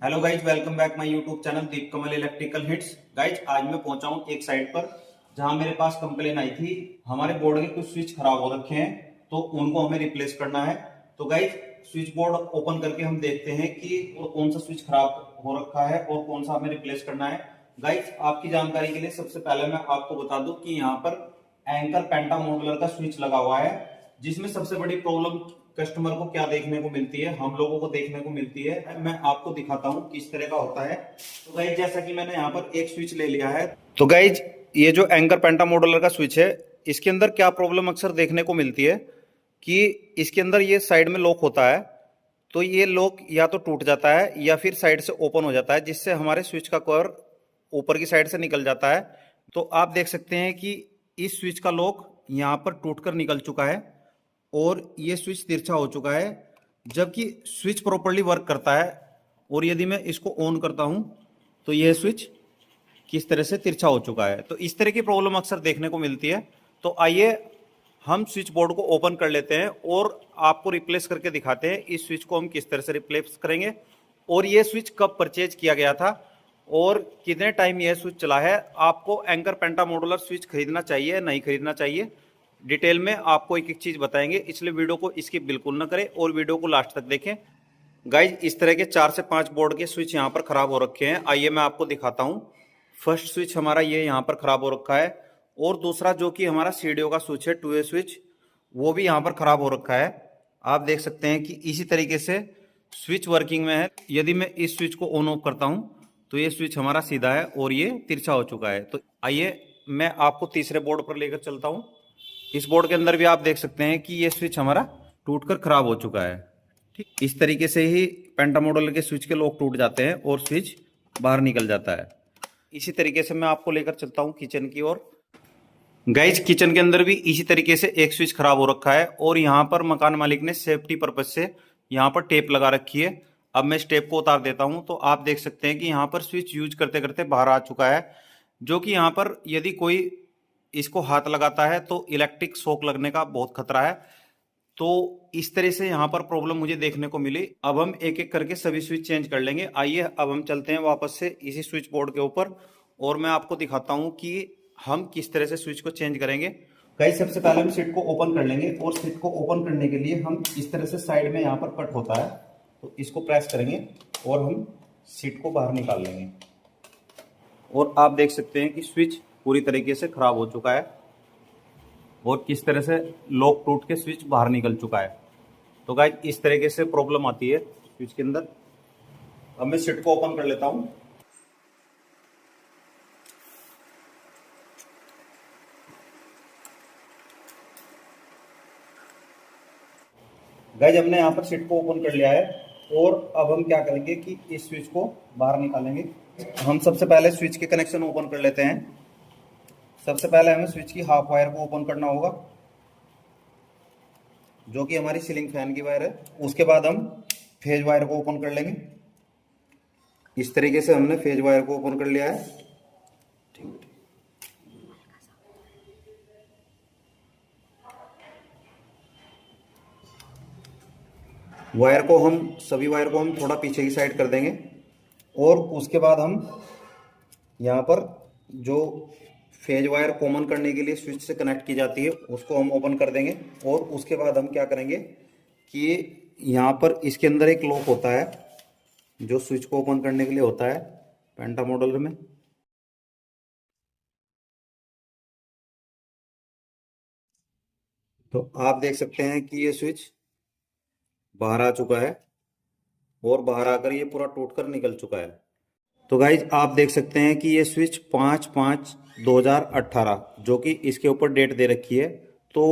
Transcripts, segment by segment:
Hello guys, welcome back my YouTube channel Deep Kamal electrical hits. Guys आज मैं पहुंचा हूं एक साइट पर जहां मेरे पास कंप्लेन आई थी। हमारे बोर्ड के कुछ स्विच खराब हो रखे हैं तो उनको हमें रिप्लेस करना है। तो गाइज स्विच बोर्ड ओपन करके हम देखते हैं कि कौन सा स्विच खराब हो रखा है और कौन सा हमें रिप्लेस करना है। गाइज आपकी जानकारी के लिए सबसे पहले मैं आपको बता दूं कि यहाँ पर एंकर पेंटा मॉडुलर का स्विच लगा हुआ है, जिसमें सबसे बड़ी प्रॉब्लम कस्टमर को क्या देखने को मिलती है, हम लोगों को देखने को मिलती है। मैं आपको दिखाता हूं किस तरह का होता है। तो गाइज जैसा कि मैंने यहाँ पर एक स्विच ले लिया है। तो गाइज ये जो एंकर पेंटा मॉडुलर का स्विच है, इसके अंदर क्या प्रॉब्लम अक्सर देखने को मिलती है कि इसके अंदर ये साइड में लॉक होता है, तो ये लॉक या तो टूट जाता है या फिर साइड से ओपन हो जाता है, जिससे हमारे स्विच का कवर ऊपर की साइड से निकल जाता है। तो आप देख सकते हैं कि इस स्विच का लॉक यहाँ पर टूटकर निकल चुका है और ये स्विच तिरछा हो चुका है, जबकि स्विच प्रॉपर्ली वर्क करता है। और यदि मैं इसको ऑन करता हूं तो यह स्विच किस तरह से तिरछा हो चुका है। तो इस तरह की प्रॉब्लम अक्सर देखने को मिलती है। तो आइए हम स्विच बोर्ड को ओपन कर लेते हैं और आपको रिप्लेस करके दिखाते हैं इस स्विच को हम किस तरह से रिप्लेस करेंगे और ये स्विच कब परचेज किया गया था और कितने टाइम यह स्विच चला है। आपको एंकर पेंटा मॉडुलर स्विच खरीदना चाहिए नहीं खरीदना चाहिए, डिटेल में आपको एक एक चीज बताएंगे, इसलिए वीडियो को स्किप बिल्कुल ना करें और वीडियो को लास्ट तक देखें। गाइज इस तरह के 4 से 5 बोर्ड के स्विच यहाँ पर खराब हो रखे हैं। आइए मैं आपको दिखाता हूँ। फर्स्ट स्विच हमारा ये यहाँ पर खराब हो रखा है और दूसरा जो कि हमारा सीडीओ का स्विच है 2A स्विच, वो भी यहाँ पर खराब हो रखा है। आप देख सकते हैं कि इसी तरीके से स्विच वर्किंग में है। यदि मैं इस स्विच को ऑन ऑफ करता हूँ तो ये स्विच हमारा सीधा है और ये तिरछा हो चुका है। तो आइए मैं आपको तीसरे बोर्ड पर लेकर चलता हूँ। इस बोर्ड के अंदर भी आप देख सकते हैं कि ये स्विच हमारा टूटकर खराब हो चुका है। ठीक इस तरीके से ही पेंटा मॉडल के स्विच के लॉक टूट जाते हैं और स्विच बाहर निकल जाता है। इसी तरीके से मैं आपको लेकर चलता हूं किचन की ओर। गाइज किचन के अंदर भी इसी तरीके से एक स्विच खराब हो रखा है और यहाँ पर मकान मालिक ने सेफ्टी पर्पज से यहाँ पर टेप लगा रखी है। अब मैं इस टेप को उतार देता हूं तो आप देख सकते हैं कि यहाँ पर स्विच यूज करते करते बाहर आ चुका है, जो कि यहाँ पर यदि कोई इसको हाथ लगाता है तो इलेक्ट्रिक शॉक लगने का बहुत खतरा है। तो इस तरह से यहाँ पर प्रॉब्लम मुझे देखने को मिली। अब हम एक एक करके सभी स्विच चेंज कर लेंगे। आइए अब हम चलते हैं वापस से इसी स्विच बोर्ड के ऊपर और मैं आपको दिखाता हूँ कि हम किस तरह से स्विच को चेंज करेंगे। गाइस सबसे पहले हम स्विच को ओपन कर लेंगे और स्विच को ओपन करने के लिए हम इस तरह से साइड में यहाँ पर कट होता है तो इसको प्रेस करेंगे और हम स्विच को बाहर निकाल लेंगे। और आप देख सकते हैं कि स्विच पूरी तरीके से खराब हो चुका है और किस तरह से लॉक टूट के स्विच बाहर निकल चुका है। तो गाइस इस तरीके से प्रॉब्लम आती है स्विच के अंदर। अब मैं स्विच को ओपन कर लेता हूं। गाइस हमने यहाँ पर स्विच को ओपन कर लिया है और अब हम क्या करेंगे कि इस स्विच को बाहर निकालेंगे। हम सबसे पहले स्विच के कनेक्शन ओपन कर लेते हैं। सबसे पहले हमें स्विच की हाफ वायर को ओपन करना होगा, जो कि हमारी सीलिंग फैन की वायर है। उसके बाद हम फेज वायर को ओपन कर लेंगे। इस तरीके से हमने फेज वायर को ओपन कर लिया है। वायर को हम सभी वायर को हम थोड़ा पीछे की साइड कर देंगे और उसके बाद हम यहाँ पर जो फेज वायर कॉमन करने के लिए स्विच से कनेक्ट की जाती है उसको हम ओपन कर देंगे। और उसके बाद हम क्या करेंगे कि यहाँ पर इसके अंदर एक लॉक होता है जो स्विच को ओपन करने के लिए होता है पेंटा मॉडल में। तो आप देख सकते हैं कि ये स्विच बाहर आ चुका है और बाहर आकर ये पूरा टूटकर निकल चुका है। तो गाइज आप देख सकते हैं कि ये स्विच 5/5/2018 जो कि इसके ऊपर डेट दे रखी है। तो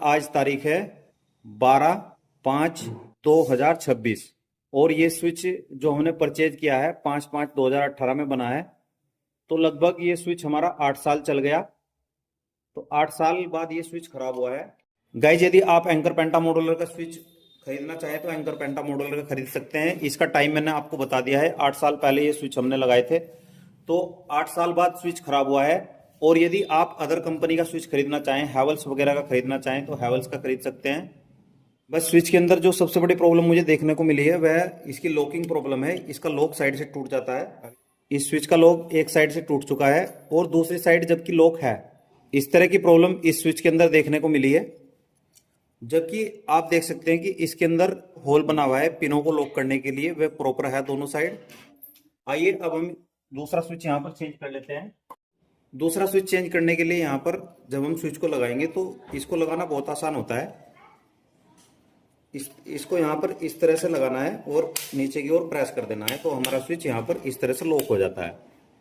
आज तारीख है 12/5/2026 और ये स्विच जो हमने परचेज किया है 5/5/2018 में बना है। तो लगभग ये स्विच हमारा 8 साल चल गया। तो 8 साल बाद ये स्विच खराब हुआ है। गाइज यदि आप एंकर पेंटा मॉडुलर का स्विच खरीदना चाहें तो एंकर पेंटा मॉडुलर का खरीद सकते हैं। इसका टाइम मैंने आपको बता दिया है, 8 साल पहले ये स्विच हमने लगाए थे। तो 8 साल बाद स्विच खराब हुआ है। और यदि आप अदर कंपनी का स्विच खरीदना चाहें, हैवल्स वगैरह का खरीदना चाहें तो हैवल्स का खरीद सकते हैं। बस स्विच के अंदर जो सबसे बड़ी प्रॉब्लम मुझे देखने को मिली है वह इसकी लॉकिंग प्रॉब्लम है। इसका लॉक साइड से टूट जाता है। इस स्विच का लॉक एक साइड से टूट चुका है और दूसरी साइड जबकि लॉक है। इस तरह की प्रॉब्लम इस स्विच के अंदर देखने को मिली है। जबकि आप देख सकते हैं कि इसके अंदर होल बना हुआ है पिनों को लॉक करने के लिए, वह प्रॉपर है दोनों साइड। आइए अब हम दूसरा स्विच यहाँ पर चेंज कर लेते हैं। दूसरा स्विच चेंज करने के लिए यहाँ पर जब हम स्विच को लगाएंगे तो इसको लगाना बहुत आसान होता है। इसको यहाँ पर इस तरह से लगाना है और नीचे की ओर प्रेस कर देना है तो हमारा स्विच यहाँ पर इस तरह से लॉक हो जाता है।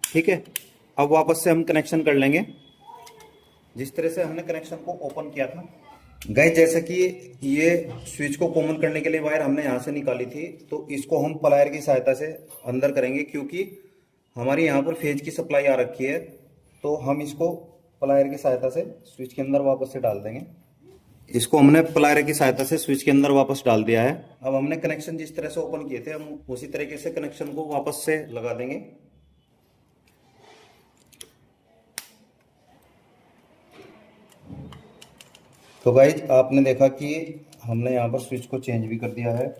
ठीक है, अब वापस से हम कनेक्शन कर लेंगे जिस तरह से हमने कनेक्शन को ओपन किया था। गाइस जैसा कि ये स्विच को कॉमन करने के लिए वायर हमने यहाँ से निकाली थी तो इसको हम प्लायर की सहायता से अंदर करेंगे, क्योंकि हमारी यहाँ पर फेज की सप्लाई आ रखी है। तो हम इसको प्लायर की सहायता से स्विच के अंदर वापस से डाल देंगे। इसको हमने प्लायर की सहायता से स्विच के अंदर वापस डाल दिया है। अब हमने कनेक्शन जिस तरह से ओपन किए थे हम उसी तरीके से कनेक्शन को वापस से लगा देंगे। तो गाइज आपने देखा कि हमने यहाँ पर स्विच को चेंज भी कर दिया है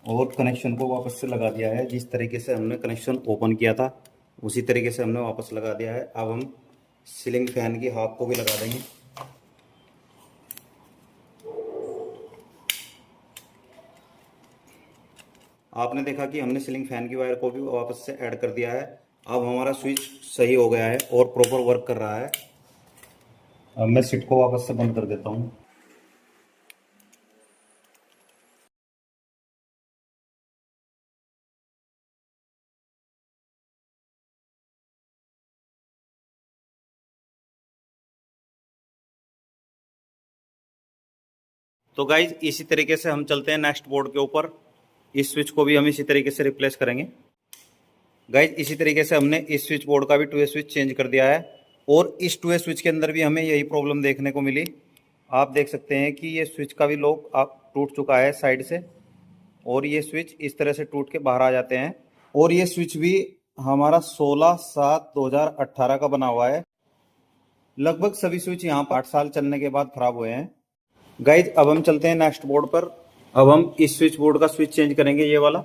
और कनेक्शन को वापस से लगा दिया है। जिस तरीके से हमने कनेक्शन ओपन किया था उसी तरीके से हमने वापस लगा दिया है। अब हम सीलिंग फैन की हाफ को भी लगा देंगे। आपने देखा कि हमने सीलिंग फैन की वायर को भी वापस से ऐड कर दिया है। अब हमारा स्विच सही हो गया है और प्रॉपर वर्क कर रहा है। अब मैं स्विच को वापस से बंद कर देता हूँ। तो गाइज इसी तरीके से हम चलते हैं नेक्स्ट बोर्ड के ऊपर। इस स्विच को भी हम इसी तरीके से रिप्लेस करेंगे। गाइज इसी तरीके से हमने इस स्विच बोर्ड का भी 2A स्विच चेंज कर दिया है और इस 2A स्विच के अंदर भी हमें यही प्रॉब्लम देखने को मिली। आप देख सकते हैं कि ये स्विच का भी लॉक आप टूट चुका है साइड से और ये स्विच इस तरह से टूट के बाहर आ जाते हैं। और ये स्विच भी हमारा 16/7/2018 का बना हुआ है। लगभग सभी स्विच यहाँ पर 8 साल चलने के बाद खराब हुए हैं। गाइज अब हम चलते हैं नेक्स्ट बोर्ड पर। अब हम इस स्विच बोर्ड का स्विच चेंज करेंगे, ये वाला।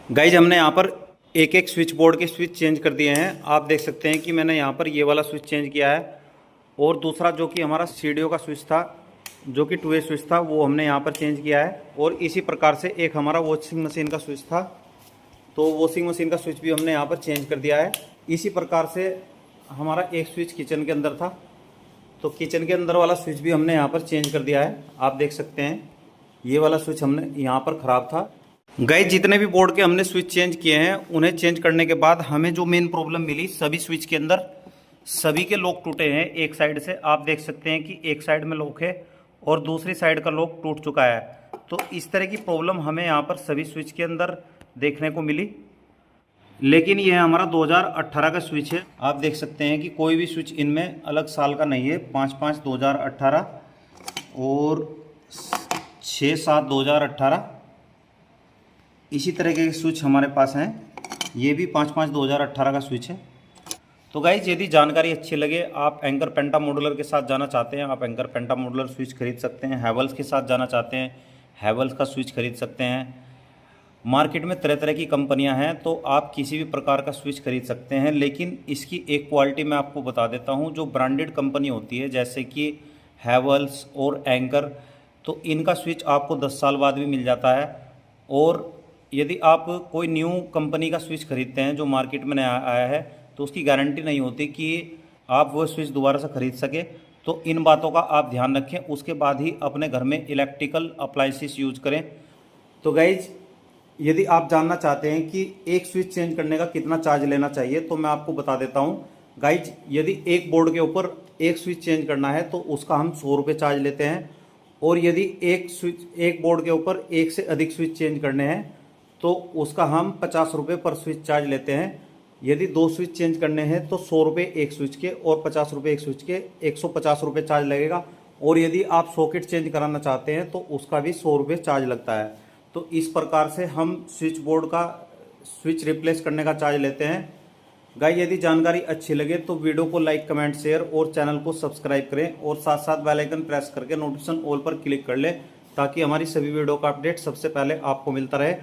गाइज हमने यहाँ पर एक एक स्विच बोर्ड के स्विच चेंज कर दिए हैं। आप देख सकते हैं कि मैंने यहाँ पर ये वाला स्विच चेंज किया है और दूसरा जो कि हमारा सीडीओ का स्विच था, जो कि 2A स्विच था, वो हमने यहाँ पर चेंज किया है। और इसी प्रकार से एक हमारा वॉशिंग मशीन का स्विच था, तो वॉशिंग मशीन का स्विच भी हमने यहाँ पर चेंज कर दिया है। इसी प्रकार से हमारा एक स्विच किचन के अंदर था, तो किचन के अंदर वाला स्विच भी हमने यहाँ पर चेंज कर दिया है। आप देख सकते हैं ये वाला स्विच हमने यहाँ पर ख़राब था। गाइस जितने भी बोर्ड के हमने स्विच चेंज किए हैं उन्हें चेंज करने के बाद हमें जो मेन प्रॉब्लम मिली, सभी स्विच के अंदर सभी के लॉक टूटे हैं एक साइड से। आप देख सकते हैं कि एक साइड में लॉक है और दूसरी साइड का लॉक टूट चुका है। तो इस तरह की प्रॉब्लम हमें यहाँ पर सभी स्विच के अंदर देखने को मिली। लेकिन यह हमारा 2018 का स्विच है। आप देख सकते हैं कि कोई भी स्विच इनमें अलग साल का नहीं है। 5/5/2018 और 6/7/2018 इसी तरह के स्विच हमारे पास हैं। ये भी 5/5/2018 का स्विच है। तो गाइज यदि जानकारी अच्छी लगे, आप एंकर पेंटा मॉड्यूलर के साथ जाना चाहते हैं, आप एंकर पेंटा मॉड्यूलर स्विच खरीद सकते हैं। हैवेल्स के साथ जाना चाहते हैं, हैवेल्स का स्विच खरीद सकते हैं। मार्केट में तरह तरह की कंपनियां हैं, तो आप किसी भी प्रकार का स्विच खरीद सकते हैं। लेकिन इसकी एक क्वालिटी मैं आपको बता देता हूं, जो ब्रांडेड कंपनी होती है जैसे कि हैवेल्स और एंकर, तो इनका स्विच आपको 10 साल बाद भी मिल जाता है। और यदि आप कोई न्यू कंपनी का स्विच खरीदते हैं जो मार्केट में नया आया है, तो उसकी गारंटी नहीं होती कि आप वो स्विच दोबारा से खरीद सके। तो इन बातों का आप ध्यान रखें, उसके बाद ही अपने घर में इलेक्ट्रिकल अप्लायंसेस यूज करें। तो गाइज यदि आप जानना चाहते हैं कि एक स्विच चेंज करने का कितना चार्ज लेना चाहिए, तो मैं आपको बता देता हूं। गाइज यदि एक बोर्ड के ऊपर एक स्विच चेंज करना है तो उसका हम 100 रुपये चार्ज लेते हैं। और यदि एक बोर्ड के ऊपर एक से अधिक स्विच चेंज करने हैं तो उसका हम 50 रुपये पर स्विच चार्ज लेते हैं। यदि 2 स्विच चेंज करने हैं तो 100 रुपये एक स्विच के और 50 रुपये एक स्विच के, 150 रुपये चार्ज लगेगा। और यदि आप सॉकेट चेंज कराना चाहते हैं तो उसका भी 100 रुपये चार्ज लगता है। तो इस प्रकार से हम स्विच बोर्ड का स्विच रिप्लेस करने का चार्ज लेते हैं। गाइस यदि जानकारी अच्छी लगे तो वीडियो को लाइक कमेंट शेयर और चैनल को सब्सक्राइब करें और साथ साथ बेल आइकन प्रेस करके नोटिफिकेशन ऑल पर क्लिक कर ले ताकि हमारी सभी वीडियो का अपडेट सबसे पहले आपको मिलता रहे।